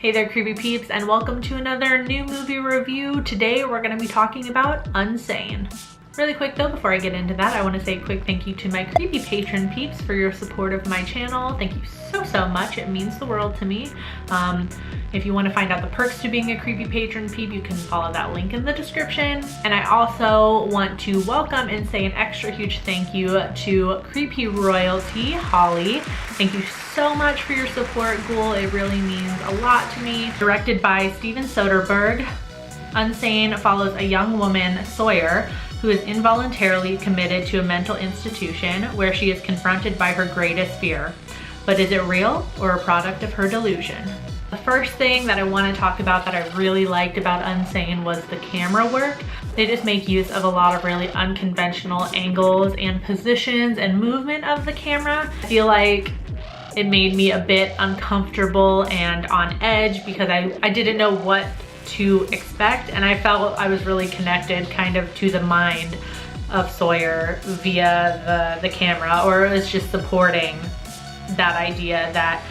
Hey there, creepy peeps, and welcome to another new movie review. Today we're going to be talking about Unsane. Really quick though, before I get into that, I want to say a quick thank you to my creepy patron peeps for your support of my channel. Thank you so much. It means the world to me. If you want to find out the perks to being a creepy patron peep, you can follow that link in the description. And I also want to welcome and say an extra huge thank you to Creepy Royalty, Holly. Thank you so much for your support, Ghoul. It really means a lot to me. Directed by Steven Soderbergh, Unsane follows a young woman, Sawyer, who is involuntarily committed to a mental institution where she is confronted by her greatest fear. But is it real or a product of her delusion? The first thing that I want to talk about that I really liked about Unsane was the camera work. They just make use of a lot of really unconventional angles and positions and movement of the camera. I feel like it made me a bit uncomfortable and on edge because I didn't know what to expect, and I felt I was really connected kind of to the mind of Sawyer via the camera, or it was just supporting that idea that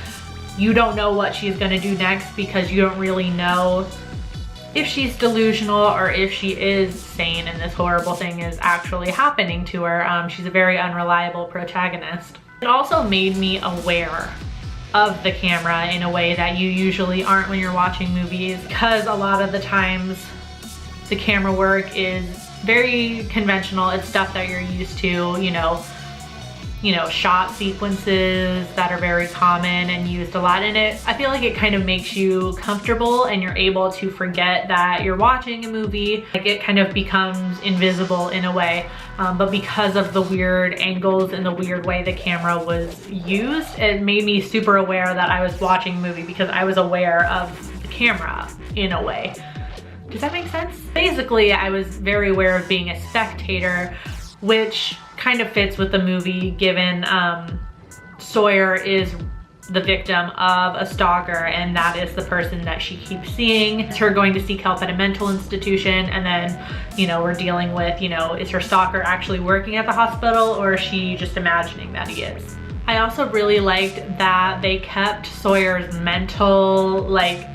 you don't know what she's gonna do next because you don't really know if she's delusional or if she is sane and this horrible thing is actually happening to her. She's a very unreliable protagonist. It also made me aware of the camera in a way that you usually aren't when you're watching movies, because a lot of the times the camera work is very conventional. It's stuff that you're used to, you know, shot sequences that are very common and used a lot in it. I feel like it kind of makes you comfortable and you're able to forget that you're watching a movie. Like, it kind of becomes invisible in a way. But because of the weird angles and the weird way the camera was used, it made me super aware that I was watching a movie because I was aware of the camera in a way. Does that make sense? Basically, I was very aware of being a spectator, which kind of fits with the movie given Sawyer is the victim of a stalker, and that is the person that she keeps seeing. It's her going to seek help at a mental institution, and then, you know, we're dealing with, you know, is her stalker actually working at the hospital or is she just imagining that he is? I also really liked that they kept Sawyer's mental, like,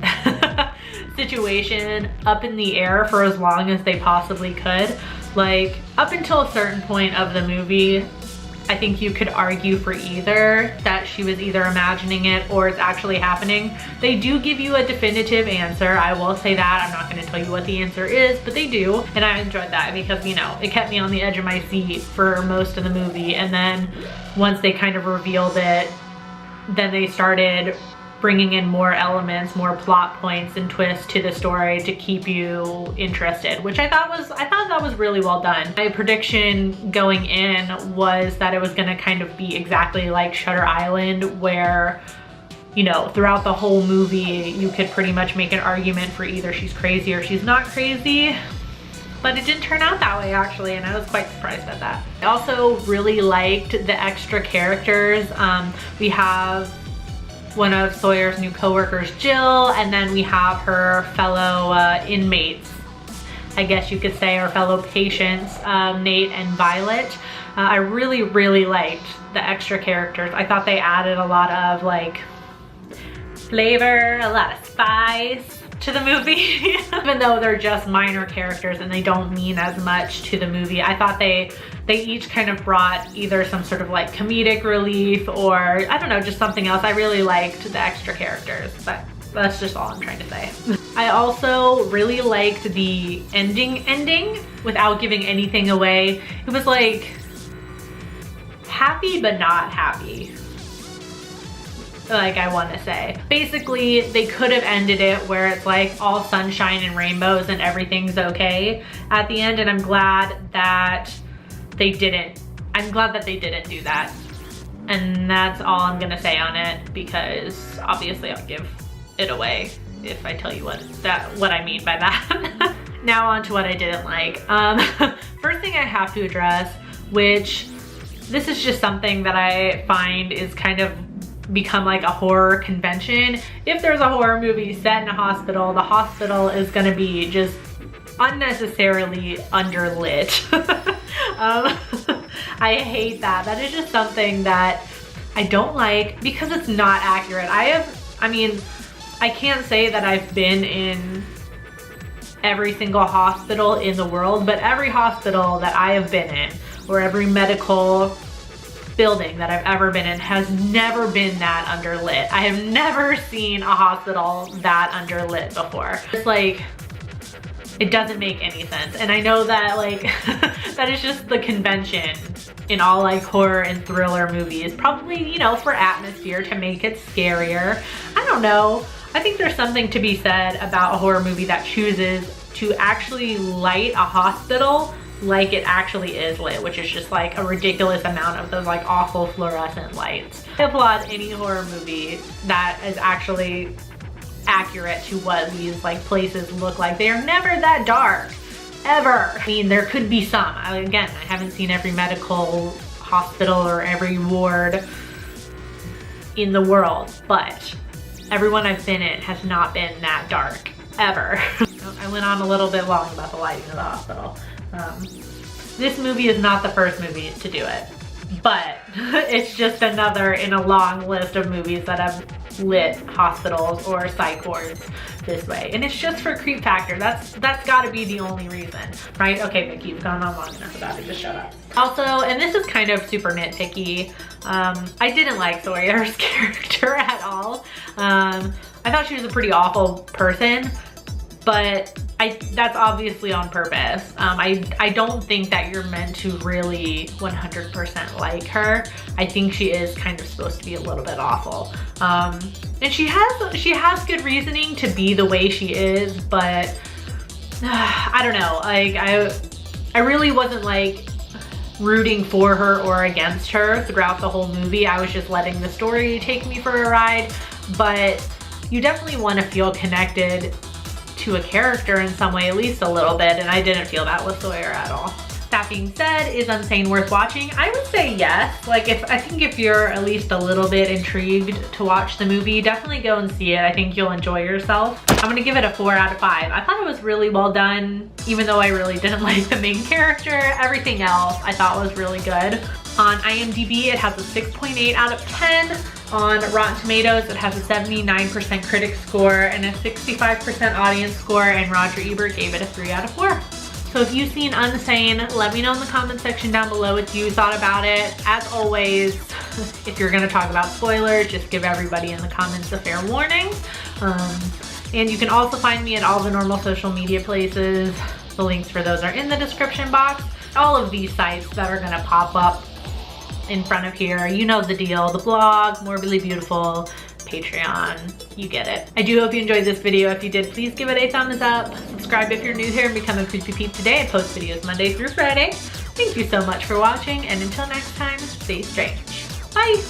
situation up in the air for as long as they possibly could. Like, up until a certain point of the movie, I think you could argue for either that she was either imagining it or it's actually happening. They do give you a definitive answer, I will say that. I'm not going to tell you what the answer is, but they do, and I enjoyed that because, you know, it kept me on the edge of my seat for most of the movie. And then once they kind of revealed it, then they started bringing in more elements, more plot points and twists to the story to keep you interested, which I thought that was really well done. My prediction going in was that it was gonna kind of be exactly like Shutter Island, where, you know, throughout the whole movie, you could pretty much make an argument for either she's crazy or she's not crazy. But it didn't turn out that way, actually, and I was quite surprised at that. I also really liked the extra characters. We have one of Sawyer's new co-workers, Jill, and then we have her fellow inmates, I guess you could say, or fellow patients, Nate and Violet. I really liked the extra characters. I thought they added a lot of, like, flavor, a lot of spice to the movie. Even though they're just minor characters and they don't mean as much to the movie, I thought they each kind of brought either some sort of like comedic relief or, I don't know, just something else. I really liked the extra characters, but that's just all I'm trying to say. I also really liked the ending without giving anything away. It was like happy but not happy, like I want to say. Basically, they could have ended it where it's like all sunshine and rainbows and everything's okay at the end, and I'm glad that they didn't. I'm glad that they didn't do that. And that's all I'm gonna say on it, because obviously I'll give it away if I tell you what I mean by that. Now on to what I didn't like. First thing I have to address, which this is just something that I find is kind of become like a horror convention. If there's a horror movie set in a hospital, the hospital is gonna be just unnecessarily underlit. I hate that. That is just something that I don't like because it's not accurate. I mean, I can't say that I've been in every single hospital in the world, but every hospital that I have been in, or every medical building that I've ever been in, has never been that underlit. I have never seen a hospital that underlit before. It's like, it doesn't make any sense. And I know that like, that is just the convention in all like horror and thriller movies, probably, you know, for atmosphere, to make it scarier. I don't know. I think there's something to be said about a horror movie that chooses to actually light a hospital like it actually is lit, which is just like a ridiculous amount of those like awful fluorescent lights. I applaud any horror movie that is actually accurate to what these like places look like. They are never that dark, ever. I mean, there could be some. Again, I haven't seen every medical hospital or every ward in the world, but everyone I've been in has not been that dark, ever. I went on a little bit long about the lighting of the hospital. This movie is not the first movie to do it, but it's just another in a long list of movies that have lit hospitals or psych wards this way. And it's just for creep factor. That's gotta be the only reason, right? Okay, Mickey, you've gone on long enough about it, just shut up. Also, and this is kind of super nitpicky, I didn't like Sawyer's character at all. I thought she was a pretty awful person, but that's obviously on purpose. I don't think that you're meant to really 100% like her. I think she is kind of supposed to be a little bit awful. And she has good reasoning to be the way she is, but I don't know. Like I really wasn't like rooting for her or against her throughout the whole movie. I was just letting the story take me for a ride, but you definitely want to feel connected to a character in some way, at least a little bit, and I didn't feel that with Sawyer at all. That being said, is Unsane worth watching? I would say yes. Like, I think if you're at least a little bit intrigued to watch the movie, definitely go and see it. I think you'll enjoy yourself. I'm gonna give it a 4 out of 5. I thought it was really well done, even though I really didn't like the main character. Everything else I thought was really good. On IMDb, it has a 6.8 out of 10. On Rotten Tomatoes, it has a 79% critic score and a 65% audience score, and Roger Ebert gave it a 3 out of 4. So if you've seen Unsane, let me know in the comment section down below what you thought about it. As always, if you're gonna talk about spoilers, just give everybody in the comments a fair warning. And you can also find me at all the normal social media places. The links for those are in the description box. All of these sites that are gonna pop up in front of here, you know the deal. The blog, Morbidly Beautiful, Patreon, you get it. I do hope you enjoyed this video. If you did, please give it a thumbs up. Subscribe if you're new here and become a Creepy Peep today. I post videos Monday through Friday. Thank you so much for watching, and until next time, stay strange. Bye!